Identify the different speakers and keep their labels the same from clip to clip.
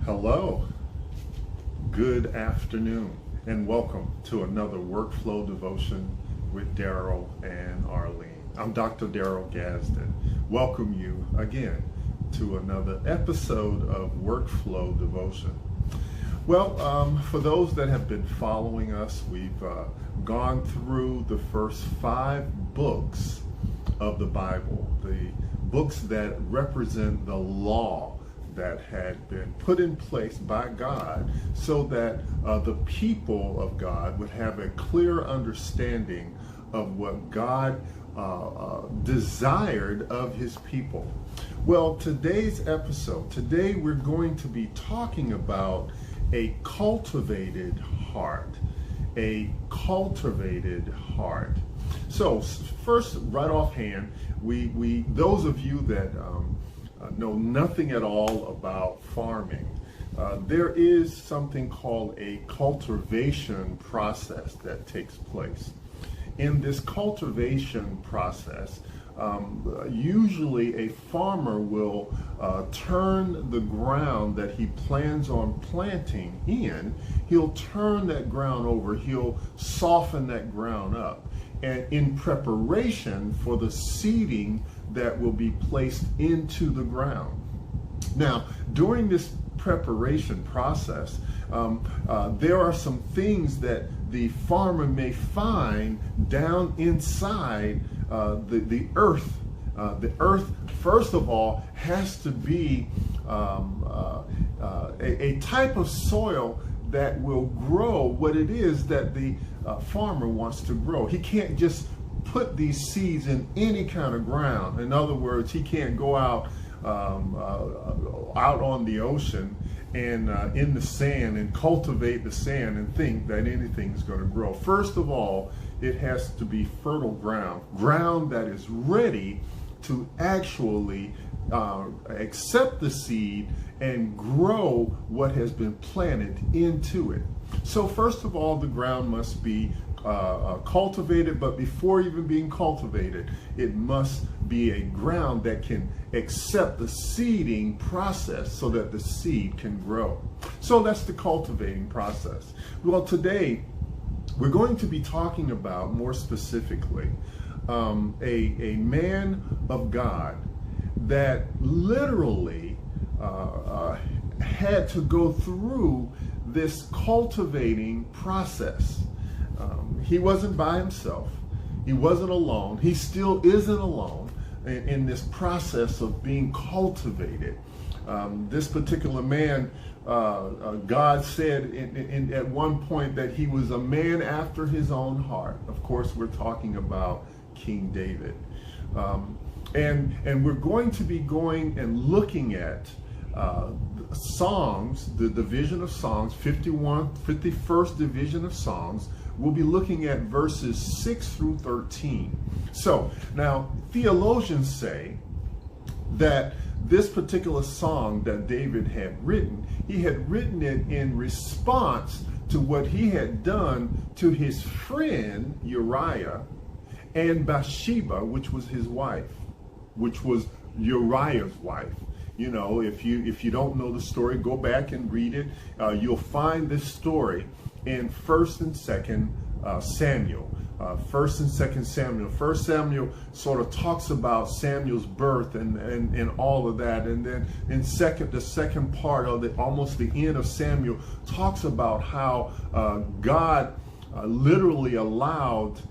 Speaker 1: Hello, good afternoon, and welcome to another workflow devotion with Darrell and Arlene. I'm Dr. Darrell Gadsden. Welcome you again to another episode of Workflow Devotion. Well, for those that have been following us, we've gone through the first 5 books of the Bible, the books that represent the law that had been put in place by God so that the people of God would have a clear understanding of what God desired of his people. Well, today's episode, today we're going to be talking about a cultivated heart. A cultivated heart. So first, right offhand, we those of you that know nothing at all about farming, there is something called a cultivation process that takes place. In this cultivation process, usually a farmer will turn the ground that he plans on planting in, he'll turn that ground over, he'll soften that ground up, and in preparation for the seeding that will be placed into the ground. Now, during this preparation process, there are some things that the farmer may find down inside the earth. The earth, first of all, has to be a type of soil that will grow what it is that the farmer wants to grow. He can't just put these seeds in any kind of ground. In other words, he can't go out on the ocean and in the sand and cultivate the sand and think that anything's going to grow. First of all, it has to be fertile ground that is ready to actually accept the seed and grow what has been planted into it. So first of all, the ground must be cultivated, but before even being cultivated, it must be a ground that can accept the seeding process so that the seed can grow. So that's the cultivating process. Well, today we're going to be talking about, more specifically, a man of God that literally had to go through this cultivating process. He wasn't by himself. He wasn't alone. He still isn't alone in this process of being cultivated. This particular man, God said at one point that he was a man after his own heart. Of course, we're talking about King David. And we're going to be going and looking at Songs, the division of Songs, 51st division of Songs. We'll be looking at verses 6 through 13. So now theologians say that this particular song that David had written, he had written it in response to what he had done to his friend Uriah and Bathsheba, which was his wife, which was Uriah's wife. You know, if you don't know the story, go back and read it. You'll find this story in 1st and 2nd Samuel. 1st and 2nd Samuel. 1st Samuel sort of talks about Samuel's birth and all of that, and then in the second part of almost the end of Samuel talks about how God literally allowed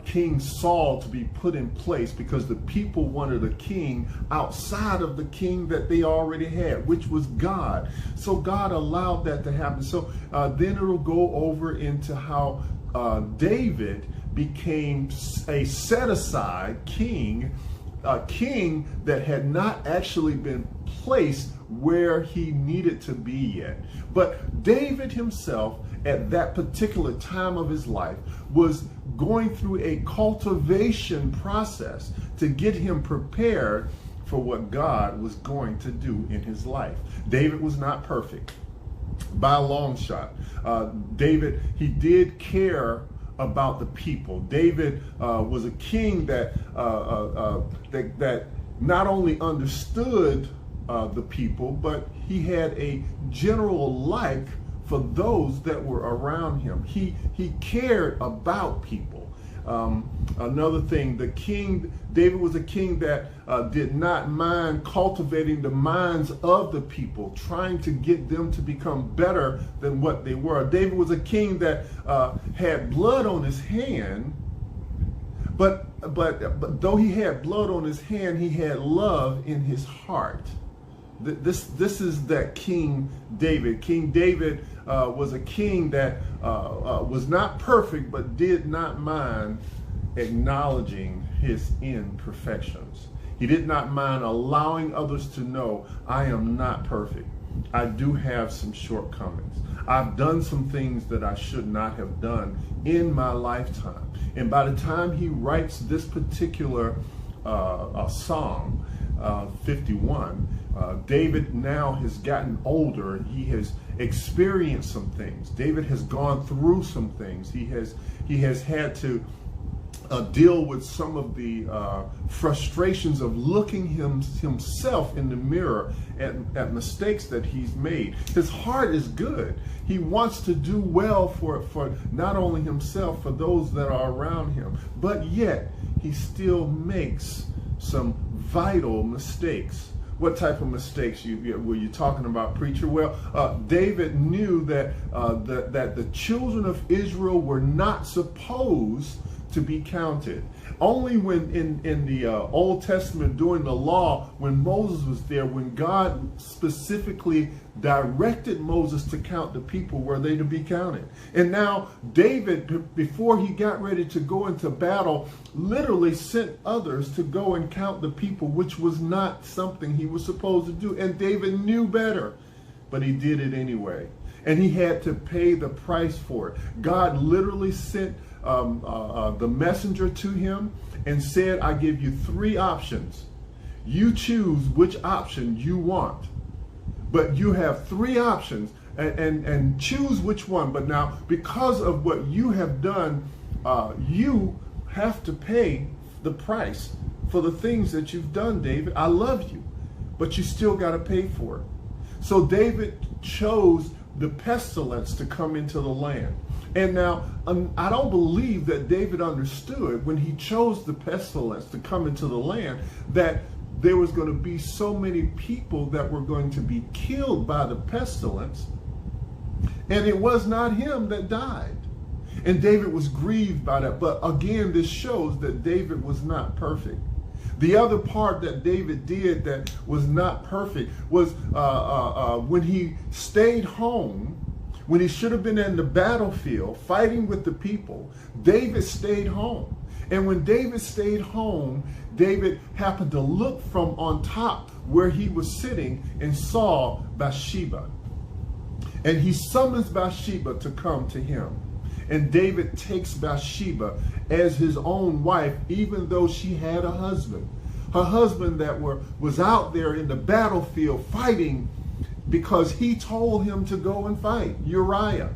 Speaker 1: King Saul to be put in place because the people wanted a king outside of the king that they already had, which was God. So God allowed that to happen. So then it'll go over into how David became a set-aside king, a king that had not actually been placed where he needed to be yet. But David himself, at that particular time of his life, was going through a cultivation process to get him prepared for what God was going to do in his life. David was not perfect by a long shot. David, he did care about the people. David was a king that not only understood the people, but he had a general like for those that were around him. He cared about people. Another thing, David was a king that did not mind cultivating the minds of the people, trying to get them to become better than what they were. David was a king that had blood on his hand, but though he had blood on his hand, he had love in his heart. This is that King David. King David was a king that was not perfect, but did not mind acknowledging his imperfections. He did not mind allowing others to know, I am not perfect. I do have some shortcomings. I've done some things that I should not have done in my lifetime. And by the time he writes this particular song, 51, David now has gotten older. He has experienced some things. David has gone through some things. He has had to deal with some of the frustrations of looking himself in the mirror at mistakes that he's made. His heart is good. He wants to do well for not only himself, for those that are around him, but yet he still makes some vital mistakes. What type of mistakes were you talking about, preacher? Well, David knew that that the children of Israel were not supposed to be counted. Only when in the Old Testament during the law, when Moses was there, when God specifically directed Moses to count the people, were they to be counted. And now David, before he got ready to go into battle, literally sent others to go and count the people, which was not something he was supposed to do. And David knew better, but he did it anyway. And he had to pay the price for it. God literally sent the messenger to him and said, I give you 3 options. You choose which option you want. But you have 3 options and choose which one. But now, because of what you have done, you have to pay the price for the things that you've done, David. I love you, but you still got to pay for it. So David chose the pestilence to come into the land. And now, I don't believe that David understood when he chose the pestilence to come into the land that there was going to be so many people that were going to be killed by the pestilence. And it was not him that died. And David was grieved by that. But again, this shows that David was not perfect. The other part that David did that was not perfect was when he stayed home, when he should have been in the battlefield fighting with the people, David stayed home. And when David stayed home, David happened to look from on top where he was sitting and saw Bathsheba. And he summons Bathsheba to come to him. And David takes Bathsheba as his own wife, even though she had a husband. Her husband that was out there in the battlefield fighting because he told him to go and fight, Uriah.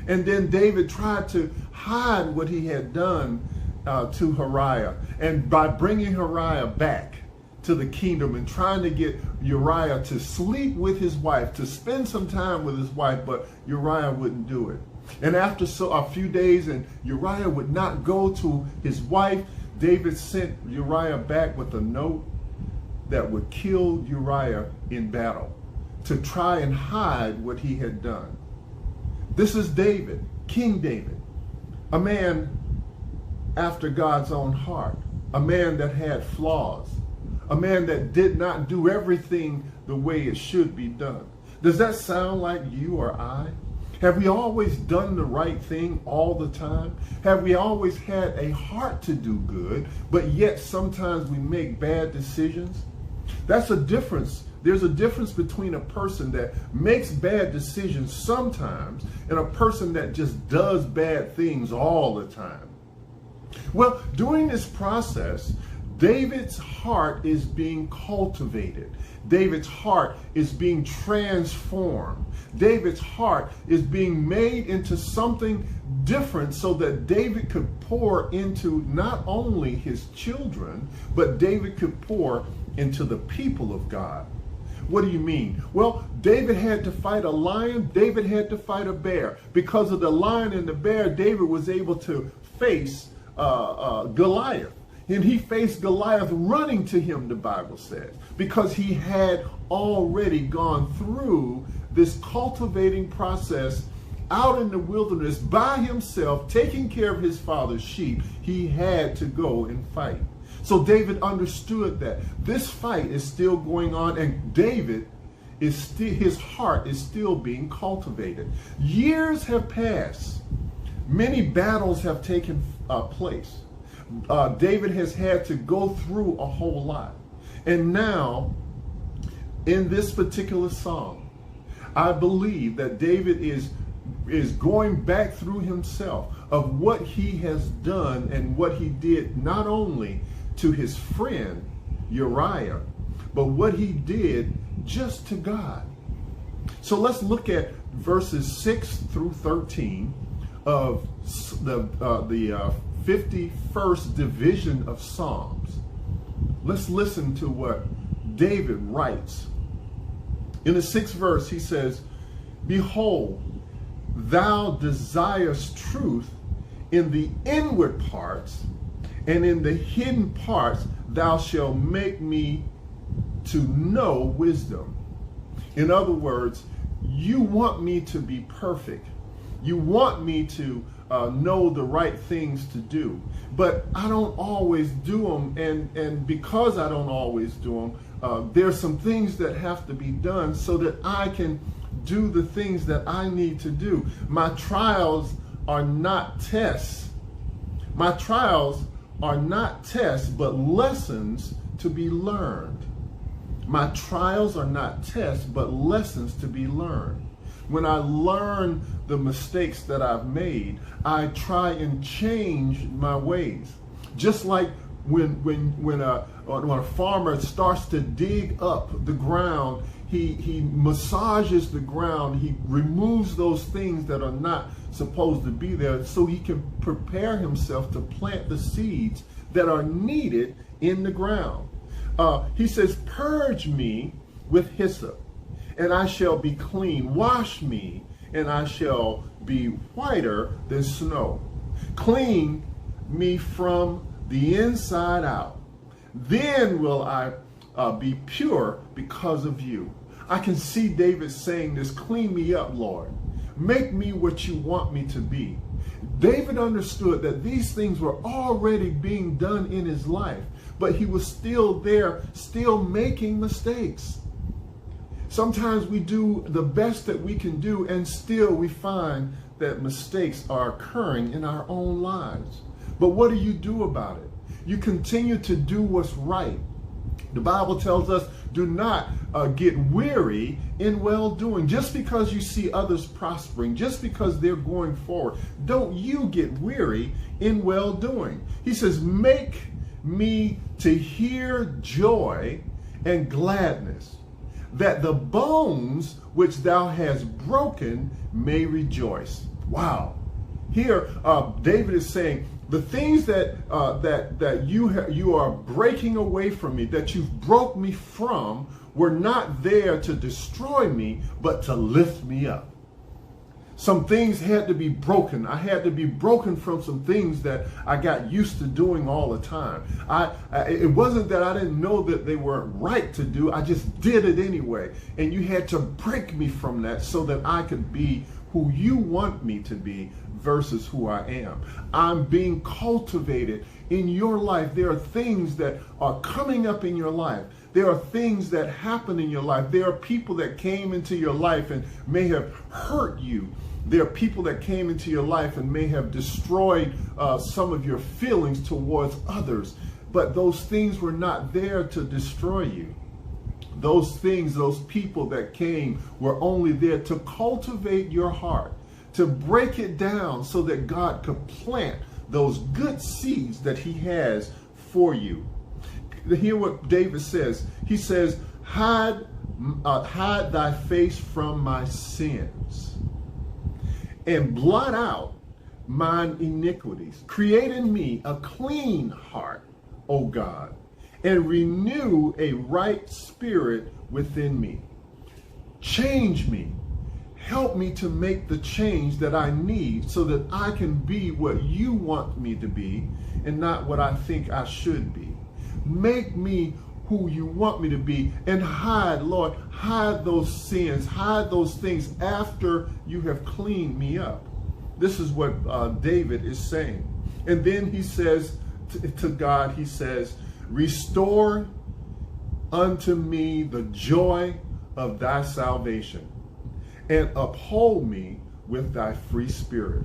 Speaker 1: And then David tried to hide what he had done to Uriah. And by bringing Uriah back to the kingdom and trying to get Uriah to sleep with his wife, to spend some time with his wife, but Uriah wouldn't do it. And after a few days, and Uriah would not go to his wife, David sent Uriah back with a note that would kill Uriah in battle, to try and hide what he had done. This is David, King David, a man after God's own heart, a man that had flaws, a man that did not do everything the way it should be done. Does that sound like you or I? Have we always done the right thing all the time? Have we always had a heart to do good, but yet sometimes we make bad decisions? That's a difference. There's a difference between a person that makes bad decisions sometimes and a person that just does bad things all the time. Well, during this process, David's heart is being cultivated. David's heart is being transformed. David's heart is being made into something different so that David could pour into not only his children, but David could pour into the people of God. What do you mean? Well, David had to fight a lion. David had to fight a bear. Because of the lion and the bear, David was able to face Goliath. And he faced Goliath running to him, the Bible says, because he had already gone through this cultivating process out in the wilderness by himself, taking care of his father's sheep. He had to go and fight. So David understood that this fight is still going on, and David is still, his heart is still being cultivated. Years have passed. Many battles have taken place. David has had to go through a whole lot. And now, in this particular song, I believe that David is going back through himself of what he has done and what he did not only to his friend Uriah, but what he did just to God. So let's look at verses 6 through 13 of the 51st division of Psalms. Let's listen to what David writes. In the 6th verse, he says, "Behold, thou desirest truth in the inward parts, and in the hidden parts thou shalt make me to know wisdom." In other words, you want me to be perfect. You want me to know the right things to do, but I don't always do them. And because I don't always do them, there's some things that have to be done so that I can do the things that I need to do. My trials are not tests. My trials are not tests, but lessons to be learned. My trials are not tests, but lessons to be learned. When I learn the mistakes that I've made, I try and change my ways. Just like when a farmer starts to dig up the ground, he massages the ground, he removes those things that are not supposed to be there so he can prepare himself to plant the seeds that are needed in the ground. He says, "Purge me with hyssop, and I shall be clean. Wash me, and I shall be whiter than snow. Clean me from the inside out. Then will I be pure because of you." I can see David saying this, "Clean me up, Lord. Make me what you want me to be." David understood that these things were already being done in his life, but he was still there, still making mistakes. Sometimes we do the best that we can do, and still we find that mistakes are occurring in our own lives. But what do you do about it? You continue to do what's right. The Bible tells us, do not get weary in well-doing. Just because you see others prospering, just because they're going forward, don't you get weary in well-doing. He says, "Make me to hear joy and gladness, that the bones which thou hast broken may rejoice." Wow. Here, David is saying, the things that you are breaking away from me, that you've broke me from, were not there to destroy me, but to lift me up. Some things had to be broken. I had to be broken from some things that I got used to doing all the time. It wasn't that I didn't know that they weren't right to do. I just did it anyway. And you had to break me from that so that I could be who you want me to be versus who I am. I'm being cultivated in your life. There are things that are coming up in your life. There are things that happen in your life. There are people that came into your life and may have hurt you. There are people that came into your life and may have destroyed some of your feelings towards others. But those things were not there to destroy you. Those things, those people that came were only there to cultivate your heart, to break it down so that God could plant those good seeds that he has for you. Hear what David says. He says, hide thy face from my sins and blot out mine iniquities. Create in me a clean heart, O God, and renew a right spirit within me. Change me. Help me to make the change that I need so that I can be what you want me to be and not what I think I should be. Make me who you want me to be, and hide, Lord, hide those sins, hide those things after you have cleaned me up. This is what David is saying. And then he says to God, he says, restore unto me the joy of thy salvation, and uphold me with thy free spirit.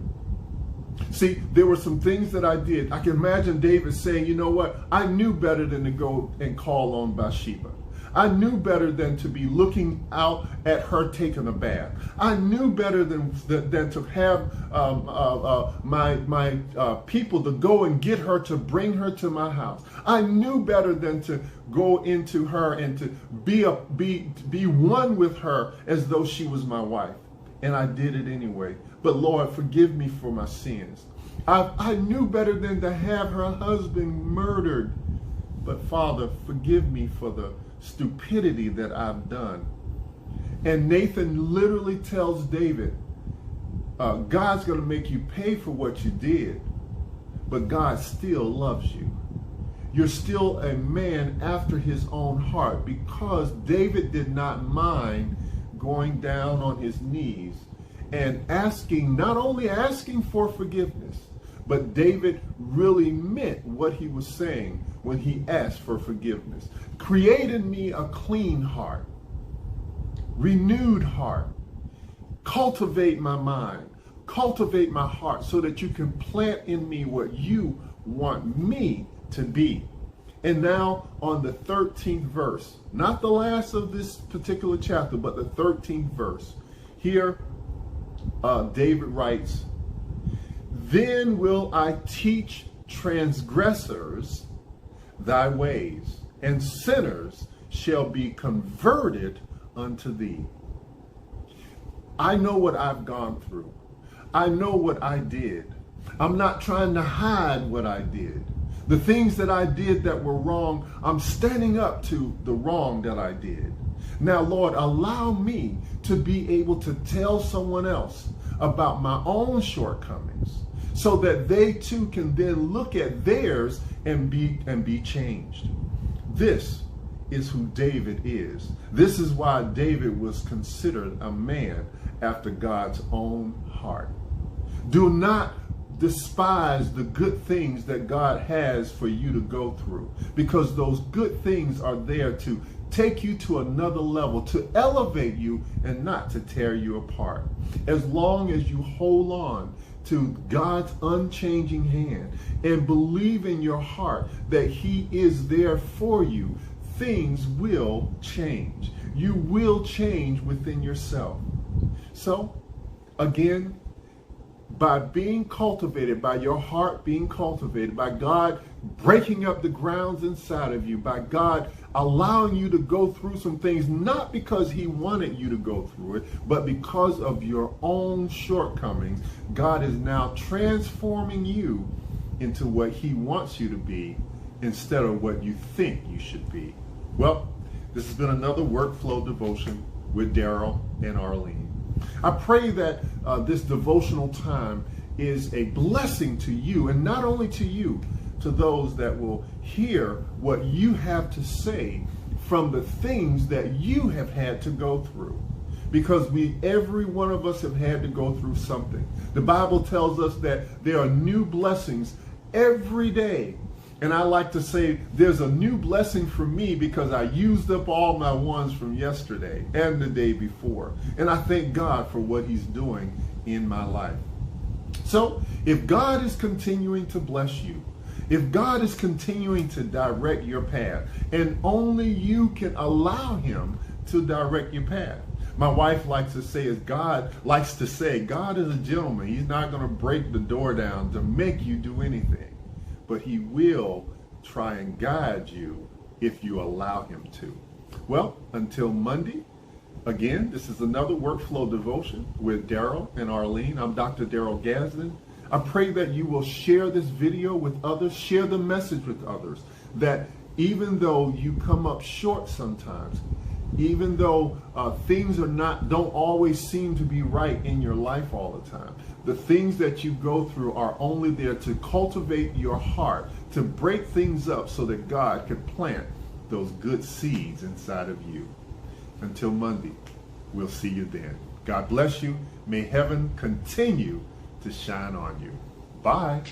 Speaker 1: See, there were some things that I did. I can imagine David saying, you know what? I knew better than to go and call on Bathsheba. I knew better than to be looking out at her taking a bath. I knew better than to have my people to go and get her, to bring her to my house. I knew better than to go into her and to be one with her as though she was my wife. And I did it anyway. But Lord, forgive me for my sins. I knew better than to have her husband murdered. But Father, forgive me for the stupidity that I've done. And Nathan literally tells David, God's going to make you pay for what you did, but God still loves you. You're still a man after his own heart, because David did not mind going down on his knees and asking, not only asking for forgiveness, but David really meant what he was saying when he asked for forgiveness. Create in me a clean heart, renewed heart. Cultivate my mind, cultivate my heart so that you can plant in me what you want me to be. And now on the 13th verse, not the last of this particular chapter, but the 13th verse, here David writes, then will I teach transgressors thy ways, and sinners shall be converted unto thee. I know what I've gone through. I know what I did. I'm not trying to hide what I did. The things that I did that were wrong, I'm standing up to the wrong that I did. Now, Lord, allow me to be able to tell someone else about my own shortcomings, so that they too can then look at theirs and be changed. This is who David is. This is why David was considered a man after God's own heart. Do not despise the good things that God has for you to go through, because those good things are there to take you to another level, to elevate you and not to tear you apart. As long as you hold on to God's unchanging hand and believe in your heart that he is there for you, things will change. You will change within yourself. So, again, by being cultivated, by your heart being cultivated, by God breaking up the grounds inside of you, by God allowing you to go through some things, not because he wanted you to go through it, but because of your own shortcomings, God is now transforming you into what he wants you to be instead of what you think you should be. Well, this has been another workflow devotion with Darrell and Arlene. I pray that this devotional time is a blessing to you, and not only to you, to those that will hear what you have to say from the things that you have had to go through. Because every one of us have had to go through something. The Bible tells us that there are new blessings every day. And I like to say there's a new blessing for me because I used up all my ones from yesterday and the day before. And I thank God for what he's doing in my life. So if God is continuing to bless you, if God is continuing to direct your path, and only you can allow him to direct your path. My wife likes to say, God is a gentleman. He's not going to break the door down to make you do anything. But he will try and guide you if you allow him to. Well, until Monday, again, this is another workflow devotion with Darrell and Arlene. I'm Dr. Darrell Gadsden. I pray that you will share this video with others, share the message with others, that Even though you come up short sometimes, even though things don't always seem to be right in your life all the time, the things that you go through are only there to cultivate your heart, to break things up so that God can plant those good seeds inside of you. Until Monday, we'll see you then. God bless you. May heaven continue to shine on you. Bye.